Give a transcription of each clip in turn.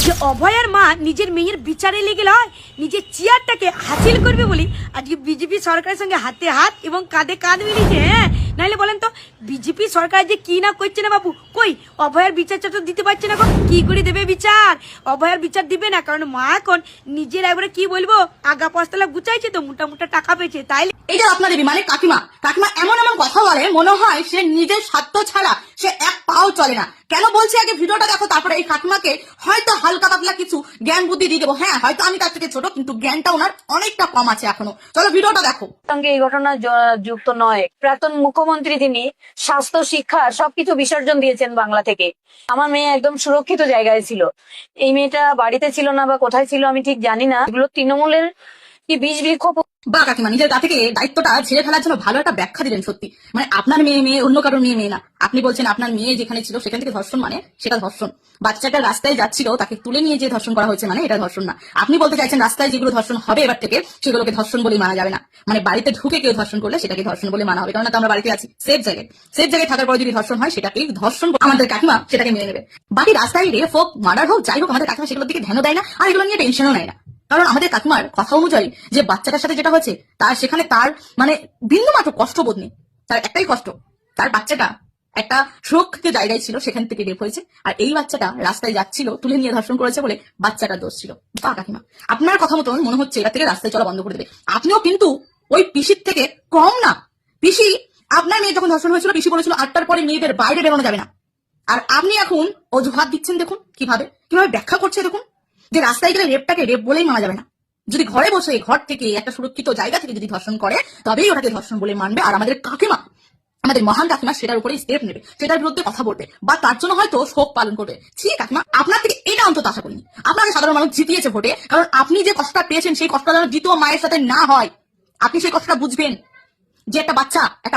যে অভয়ার মা নিজের মেয়ের বিচারে লেগে লয় নিজের চেয়ারটাকে হাসিল করবে বলি আজকে বিজেপি সরকারের সঙ্গে হাতে হাত এবং কাঁধে কাঁধ মিলিয়েছে। হ্যাঁ, নাহলে বলেন তো বিজেপি সরকার যে কি না করছে না বাবু, কই অভয়ার বিচারটা তো দিতে পারছে না। কি করে দেবে বিচার? অভয়ার বিচার দিবে না, কারণ মা এখন নিজের একবারে কি বলবো আগা পস্তলা গুচাইছে তো, মোটা মোটা টাকা পেয়েছে। তাই এইটা আপনার দেবী মানে কাকিমা এমন এমন কথা বলে মনে হয় সে নিজের স্বার্থ ছাড়া সে এক পাও চলে না। কেন বলছি আগে ভিডিওটা দেখো, তারপরে এই কাকিমাকে হয়তো হালকা পাতলা কিছু জ্ঞান বুদ্ধি দিয়ে দেবো। হ্যাঁ, হয়তো আমি তার থেকে ছোট, কিন্তু জ্ঞানটা ওনার অনেকটা কম আছে এখনো। চলো ভিডিওটা দেখো। সঙ্গে এই ঘটনা যুক্ত নয়। প্রাক্তন মুখ্যমন্ত্রী তিনি স্বাস্থ্য, শিক্ষা সবকিছু বিসর্জন দিয়েছেন বাংলা থেকে। আমার মেয়ে একদম সুরক্ষিত জায়গায় ছিল। এই মেয়েটা বাড়িতে ছিল না বা কোথায় ছিল আমি ঠিক জানি না। এগুলো তৃণমূলের কি বীজ বৃক্ষ। বা কাকিমা নিজের গা থেকে দায়িত্বটা ঝেড়ে ফেলার জন্য ভালো একটা ব্যাখ্যা দিলেন। সত্যি মানে আপনার মেয়ে অন্য কারোর মেয়ে না। আপনি বলছেন আপনার মেয়ে যেখানে ছিল সেখান থেকে ধর্ষণ, মানে সেটা ধর্ষণ। বাচ্চাটা রাস্তায় যাচ্ছিল, তাকে তুলে নিয়ে যে ধর্ষণ করা হয়েছে, মানে এটা ধর্ষণ না। আপনি বলতে চাইছেন রাস্তায় যেগুলো ধর্ষণ হবে এবার থেকে সেগুলোকে ধর্ষণ বলে মানা যাবে না। মানে বাড়িতে ঢুকে কেউ ধর্ষণ করলে সেটাকে ধর্ষণ বলে মানা হবে, কারণ আমরা বাড়িতে আছি সেফ জায়গায় থাকার পর যদি ধর্ষণ হয় সেটাকেই ধর্ষণ, আমাদের কাকিমা সেটাকে মেনে নেবে। বাকি রাস্তায় রেপ হোক, মার্ডার হোক, যাই হোক, আমাদের কাকিমা সেগুলোর দিকে ধ্যানও দেয় না, আর এগুলো নিয়ে টেনশনও নেয় না। কারণ আমাদের কাকিমার কথা অনুযায়ী যে বাচ্চাটার সাথে যেটা হয়েছে তার সেখানে তার মানে বিন্দু মাত্র কষ্ট বোধ নেই। তার একটাই কষ্ট, তার বাচ্চাটা একটা সুরক্ষিত জায়গায় ছিল, সেখান থেকে রেপ হয়েছে, আর এই বাচ্চাটা রাস্তায় যাচ্ছিল, তুলে নিয়ে ধর্ষণ করেছে বলে বাচ্চাটা দোষ ছিল। বা কাকিমা আপনার কথা মতন মনে হচ্ছে এটা থেকে রাস্তায় চলা বন্ধ করে দেবে। আপনিও কিন্তু ওই পিসির থেকে কম না। পিসি আপনার মেয়ে যখন ধর্ষণ হয়েছিল পিসি বলেছিল 8টার পরে মেয়েদের বাইরে বেরোনো যাবে না, আর আপনি এখন অজুহাত দিচ্ছেন। দেখুন কিভাবে ব্যাখ্যা করছে। দেখুন যে রাস্তায় গেলে রেপটাকে রেপ বলেই মানা যাবে না। যদি ঘরে বসে ঘর থেকে একটা সুরক্ষিত জায়গা থেকে যদি ধর্ষণ করে তবেই ওটাকে ধর্ষণ বলে মানবে, আর আমাদের কাকিমা, আমাদের মহান কাকিমা সেটার উপরে স্টেপ নেবে, সেটার বিরুদ্ধে কথা বলবে, বা তার জন্য হয়তো শোক পালন করবে। ঠিক কাকিমা, আপনার থেকে এটা অন্তত আশা করিনি। আপনাকে সাধারণ মানুষ জিতিয়েছে ভোটে, কারণ আপনি যে কষ্টটা পেয়েছেন সেই কষ্টটা যেন দ্বিতীয় মায়ের সাথে না হয়। আপনি সেই কষ্টটা বুঝবেন যে একটা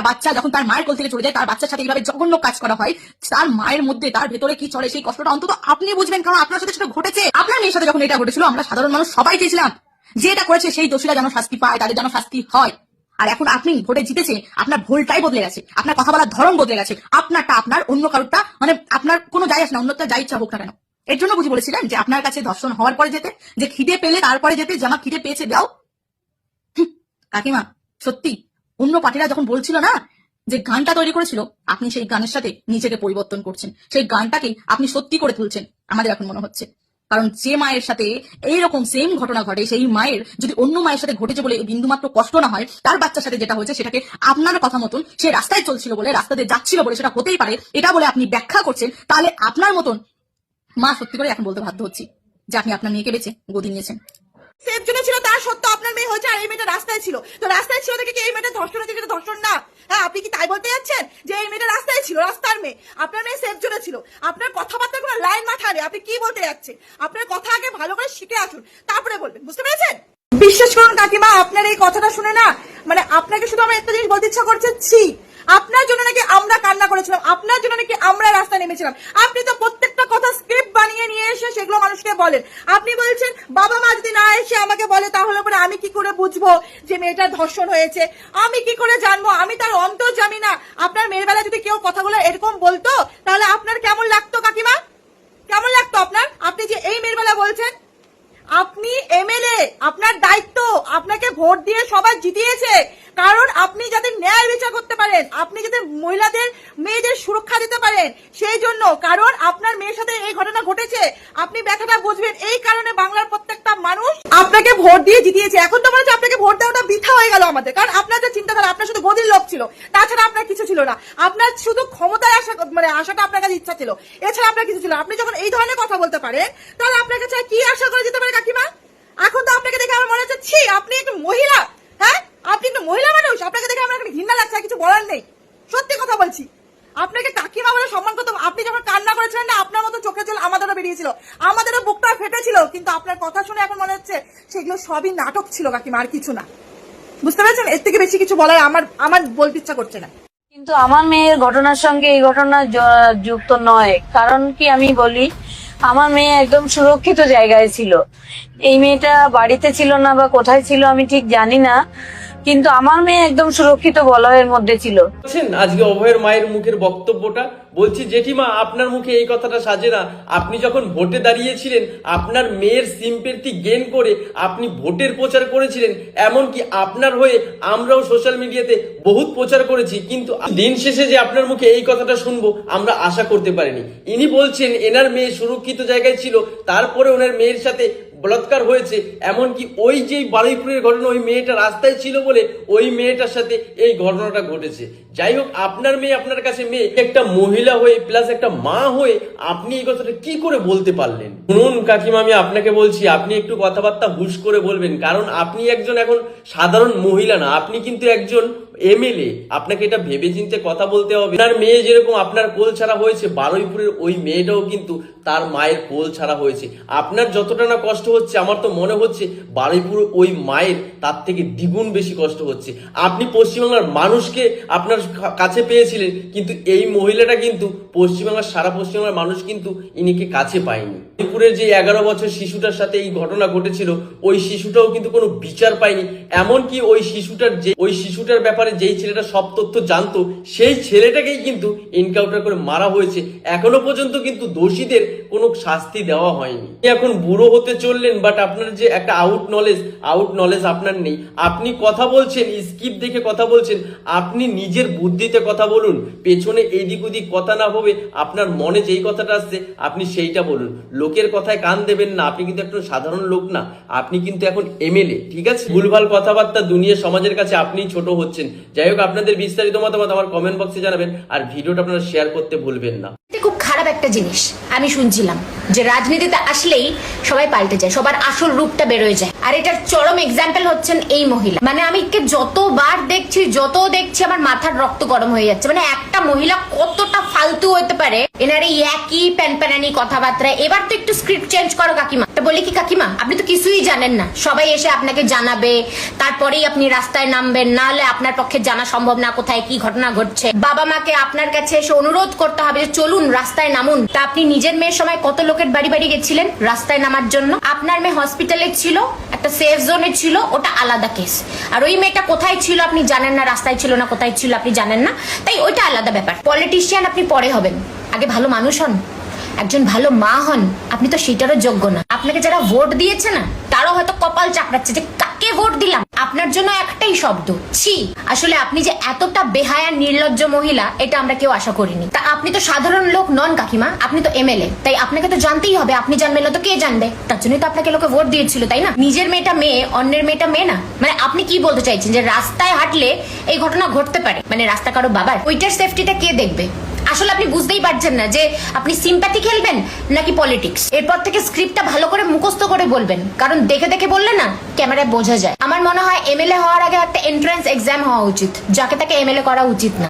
বাচ্চা যখন তার মায়ের কোল থেকে চলে যায়, তার বাচ্চার সাথে এইভাবে জঘন্য কাজ করা হয়, তার মায়ের মধ্যে তার ভেতরে কি চলে সেই কষ্টটা অন্তত আপনি বুঝবেন, কারণ আপনার সাথে সেটা ঘটেছে। আপনার মেয়ের সাথে যখন এটা ঘটেছিল আমরা সাধারণ মানুষ সবাই চেয়েছিলাম যে এটা করেছে সেই দোষীরা যেন শাস্তি পায়, তাদের যেন শাস্তি হয়। আর এখন আপনি ভোটে জিতেছে, আপনার ভুলটাই বদলে গেছে, আপনার কথা বলার ধরন বদলে গেছে। আপনারটা আপনার, অন্য কারোরটা মানে আপনার কোনো যায় আসে না, অন্যটা যা ইচ্ছা হোক না কেন। এর জন্য বুঝি বলেছিলেন যে আপনার কাছে ধর্ষণ হওয়ার পরে যেতে, যে খিদে পেলে তারপরে যেতে, যে আমার খিদে পেয়েছে দাও। কাকিমা সত্যি অন্য পার্টিরা যখন বলছিল না যে গানটা তৈরি করেছিল, আপনি সেই গানের সাথে নিজেকে পরিবর্তন করছেন, সেই গানটাকে আপনি সত্যি করে তুলছেন আমাদের এখন মনে হচ্ছে। কারণ যে মায়ের সাথে এইরকম সেম ঘটনা ঘটে, সেই মায়ের যদি অন্য মায়ের সাথে ঘটেছে বলে বিন্দুমাত্র কষ্ট না হয়, তার বাচ্চার সাথে যেটা হয়েছে সেটাকে আপনার কথা মতন সে রাস্তায় চলছিল বলে, রাস্তাতে যাচ্ছিল বলে সেটা হতেই পারে এটা বলে আপনি ব্যাখ্যা করছেন, তাহলে আপনার মতন মা সত্যি করে এখন বলতে বাধ্য হচ্ছি যে আপনি আপনার মেয়েকে বেঁচে গদি নিয়েছেন। সেফ জোনে ছিল তার সত্ত্বেও আপনার মেয়ে হয়েছে, আর এই মেয়েটা রাস্তায় ছিল। তো রাস্তায় ছিল দেখে কি এই মেয়েটা ধর্ষণ হয়েছে? যেটা ধর্ষণ না। হ্যাঁ, আপনি কি তাই বলতে যাচ্ছেন যে এই মেয়েটা রাস্তায় ছিল, রাস্তার মেয়ে? আপনার মেয়ে সেফ জোনে ছিল। আপনার কথাবার্তা কোনো লাইন মাথায় নেই। আপনি কি বলতে যাচ্ছেন? আপনার কথা আগে ভালো করে শিখে আসুন, তারপরে বলবেন। বুঝতে পেরেছেন? বিশ্বাস করুন কাকিমা, আপনার এই কথাটা শুনে না মানে আপনাকে শুধু আমার একটা জিনিস বলতে ইচ্ছা করছে, ছি, আপনার জন্য নাকি আমরা কান্না করেছিলাম, আপনার জন্য নাকি আমরা রাস্তায় নেমেছিলাম। আপনি তো প্রত্যেকটা কথা স্ক্রিপ্ট বানিয়ে নিয়ে এসে সেগুলো মানুষকে বলেন। আপনি বলছেন বাবা মা যদি না এসে আমাকে বলে তাহলে পরে আমি কি করে বুঝবো যে মেয়েটার ধর্ষণ হয়েছে? আমি কি করে জানবো? আমি তার অন্তর জানি না। আপনার মেয়ের বেলা যদি কেউ কথাগুলো এরকম বলতো তাহলে আপনার কেমন লাগতো কাকিমা? কেমন লাগতো আপনার? আপনি যে এই মেয়ের বেলা বলছেন, আপনি এমএলএ, আপনার দায়িত্ব, আপনাকে ভোট দিয়ে সবাই জিতিয়েছে কারণ আপনি যাতে ন্যায় বিচার করতে পারেন, আপনি যাতে মহিলাদের মেয়েদের সুরক্ষা দিতে পারেন, সেই জন্য। কারণ আপনার মেয়ের সাথে এই ঘটনা ঘটেছে, আপনি ব্যথাটা বুঝবেন, এই কারণে বাংলার প্রত্যেকটা মানুষ আপনাকে ভোট দিয়ে জিতিয়েছে। এখন তো মনে হচ্ছে আপনাকে ভোট দেওয়াটা বৃথা হয়ে গেল আমাদের, কারণ আপনার যে চিন্তাধারা, আপনার শুধু গদির লোভ ছিল, তাছাড়া আপনার কিছু ছিল না। আপনার শুধু ক্ষমতায় আসা মানে আশাটা আপনার কাছে ইচ্ছা ছিল, এছাড়া আপনার কিছু ছিল। আপনি যখন এই ধরনের কথা বলতে পারেন তাহলে আপনার কাছে কি আশা করে যেতে পারে কাকিমা? এখন তো আপনাকে দেখে আমার মনে হচ্ছে ছি, আপনি একটু মহিলা। হ্যাঁ, আপনি একটু মহিলা মানুষ, আপনাকে দেখে আমার একটা ঘৃণা লাগছে, কিছু বলার নেই। সত্যি কথা বলছি, আপনাকে কাকিমা বলে সম্মান করতাম। আপনি যখন কান্না করেছিলেন না, আপনার মতো চোখে জল আমাদেরও বেরিয়েছিল, আমাদেরও বুকটা ফেটেছিল, কিন্তু আপনার কথা শুনে এখন মনে হচ্ছে সেগুলো সবই নাটক ছিল কাকিমা, আর কিছু না। বুঝতে পেরেছেন? এর থেকে বেশি কিছু বলার আমার বলতে ইচ্ছা করছে না। কিন্তু আমার মেয়ের ঘটনার সঙ্গে এই ঘটনা যুক্ত নয়। কারণ কি আমি বলি, আমার মেয়ে একদম সুরক্ষিত জায়গায় ছিল। এই মেয়েটা বাড়িতে ছিল না বা কোথায় ছিল আমি ঠিক জানি না, কিন্তু আমার মেয়ে একদম সুরক্ষিত বলয়ের মধ্যে ছিল। আজকে অভয়ের মায়ের মুখের বক্তব্যটা বলছি জেঠিমা, আপনার মুখে এই কথাটা সাজে না। আপনি যখন ভোটে দাঁড়িয়েছিলেন, আপনার মেয়ের সিম্পেথি গেইন করে আপনি ভোটের প্রচার করেছিলেন, এমনকি আপনার হয়ে আমরাও সোশ্যাল মিডিয়াতে বহুত প্রচার করেছি, কিন্তু দিন শেষে যে আপনার মুখে এই কথাটা শুনবো আমরা আশা করতে পারিনি। ইনি বলছেন এনার মেয়ে সুরক্ষিত জায়গায় ছিল, তারপরে ওনার মেয়ের সাথে বলাৎকার হয়েছে, এমনকি ওই যে বারুইপুরের ঘটনা, ওই মেয়েটা রাস্তায় ছিল বলে ওই মেয়েটার সাথে এই ঘটনাটা ঘটেছে। যাই হোক, আপনার মেয়ে আপনার কাছে মেয়ে, একটা মহিলা হয়ে প্লাস একটা মা হয়ে আপনি এই কথাটা কি করে বলতে পারলেন? শুনুন কাকিমা, আমি আপনাকে বলছি আপনি একটু কথাবার্তা হুশ করে বলবেন, কারণ আপনি একজন এখন সাধারণ মহিলা না, আপনি কিন্তু একজন এমএলএ। আপনাকে এটা ভেবেচিন্তে কথা বলতে হবে। আপনার মেয়ে যেরকম আপনার কোল ছাড়া হয়েছে, বারুইপুরের ওই মেয়েটাও কিন্তু তার মায়ের কোল ছাড়া হয়েছে। আপনার যতটা না কষ্ট হচ্ছে, আমার তো মনে হচ্ছে বারুইপুর ওই মায়ের তার থেকে দ্বিগুণ বেশি কষ্ট হচ্ছে। আপনি পশ্চিমবাংলার মানুষকে আপনার কাছে পেয়েছিলেন, কিন্তু এই মহিলাটা কিন্তু পশ্চিমবাংলার সারা পশ্চিমবাংলার মানুষ কিন্তু ইনিকে কাছে পায়নি। বারুইপুরের যে 11 বছর শিশুটার সাথে এই ঘটনা ঘটেছিল, ওই শিশুটাও কিন্তু কোনো বিচার পায়নি। এমনকি ওই শিশুটার ব্যাপারে যেই ছেলেটা সব তথ্য জানতো, সেই ছেলেটাকেই কিন্তু এনকাউন্টার করে মারা হয়েছে। এখনো পর্যন্ত কিন্তু দোষীদের কোনো শাস্তি দেওয়া হয়নি। এখন বুড়ো হতে চললেন, বাট আপনার যে একটা আউট নলেজ আপনার নেই। আপনি কথা বলছেন, স্কিপ দেখে কথা বলছেন। আপনি নিজের বুদ্ধিতে কথা বলুন, পেছনে এদিক ওদিক কথা না ভাবে আপনার মনে যেই কথাটা আসছে আপনি সেইটা বলুন। লোকের কথায় কান দেবেন না। আপনি কিন্তু একটা সাধারণ লোক না, আপনি কিন্তু এখন এমএলএ, ঠিক আছে? ভুলভাল কথাবার্তা দুনিয়া সমাজের কাছে আপনিই ছোট হচ্ছেন। যাই হোক, আপনাদের বিস্তারিত মতামত আমার কমেন্ট বক্সে জানাবেন, আর ভিডিওটা আপনারা শেয়ার করতে ভুলবেন না। খুব খারাপ একটা জিনিস আমি শুনছিলাম যে রাজনীতিতে আসলেই সবাই পাল্টে যায়, সবার আসল রূপটা বেরোয় যায়। আর এটার চরম এক্সাম্পল হচ্ছেন এই মহিলা। মানে আমি যতবার দেখছি আমার মাথার রক্ত গরম হয়ে যাচ্ছে। মানে একটা মহিলা কতটা ফালতু হতে পারে, এনার এই একই প্যানপ্যানানি কথাবার্তা। এবার তো একটু স্ক্রিপ্ট চেঞ্জ করো কাকিমা। বলি কি কাকিমা, আপনি তো কিছুই জানেন না, সবাই এসে আপনাকে জানাবে, তারপরেই আপনি রাস্তায় নামবেন, না হলে আপনার পক্ষে জানা সম্ভব না কোথায় কি ঘটনা ঘটছে। বাবা মাকে আপনার কাছে এসে অনুরোধ করতে হবে যে চলুন রাস্তায় নামুন। তা আপনি নিজের মেয়ের সময় কত লোকের বাড়ি বাড়ি গেছিলেন রাস্তায় নামার জন্য? আপনার মেয়ে হসপিটালে ছিল, একটা সেফ জোনে ছিল, ওটা আলাদা কেস। আর ওই মেয়েটা কোথায় ছিল আপনি জানেন না, রাস্তায় ছিল না কোথায় ছিল আপনি জানেন না, তাই ওইটা আলাদা ব্যাপার। পলিটিশিয়ান আপনি পরে হবেন, আগে ভালো মানুষ হন, একজন ভালো মা হন। আপনি তো সেটারও যোগ্য না। আপনাকে যারা ভোট দিয়েছে না, তারাও হয়তো কপাল চাপড়াচ্ছে যে কাকে ভোট দিলাম। আপনার জন্য একটাই শব্দ, ছি। আসলে আপনি যে এতটা বেহায়া নির্লজ্জ মহিলা, এটা আমরা কেউ আশা করিনি। তা আপনি তো সাধারণ লোক নন কাকিমা, আপনি তো এমএলএ, তাই আপনাকে তো জানতেই হবে। আপনি জানবেন না তো কে জানবে? তার জন্যই তো আপনাকে লোকে ভোট দিয়েছিল, তাই না? নিজের মেয়েটা মেয়ে, অন্যের মেয়েটা মেয়ে না। মানে আপনি কি বলতে চাইছেন যে রাস্তায় হাঁটলে এই ঘটনা ঘটতে পারে? মানে রাস্তা কারো বাবার, ওইটার সেফটিটা কে দেখবে? আসলে আপনি বুঝতেই পারছেন না যে আপনি সিম্প্যাথি খেলবেন নাকি পলিটিক্স। এরপর থেকে স্ক্রিপ্টটা ভালো করে মুখস্থ করে বলবেন, কারণ দেখে দেখে বললে না ক্যামেরায় বোঝা যায়। আমার মনে হয় এমএলএ হওয়ার আগে একটা এন্ট্রান্স এক্সাম হওয়া উচিত, যাকে তাকে এমএলএ করা উচিত না।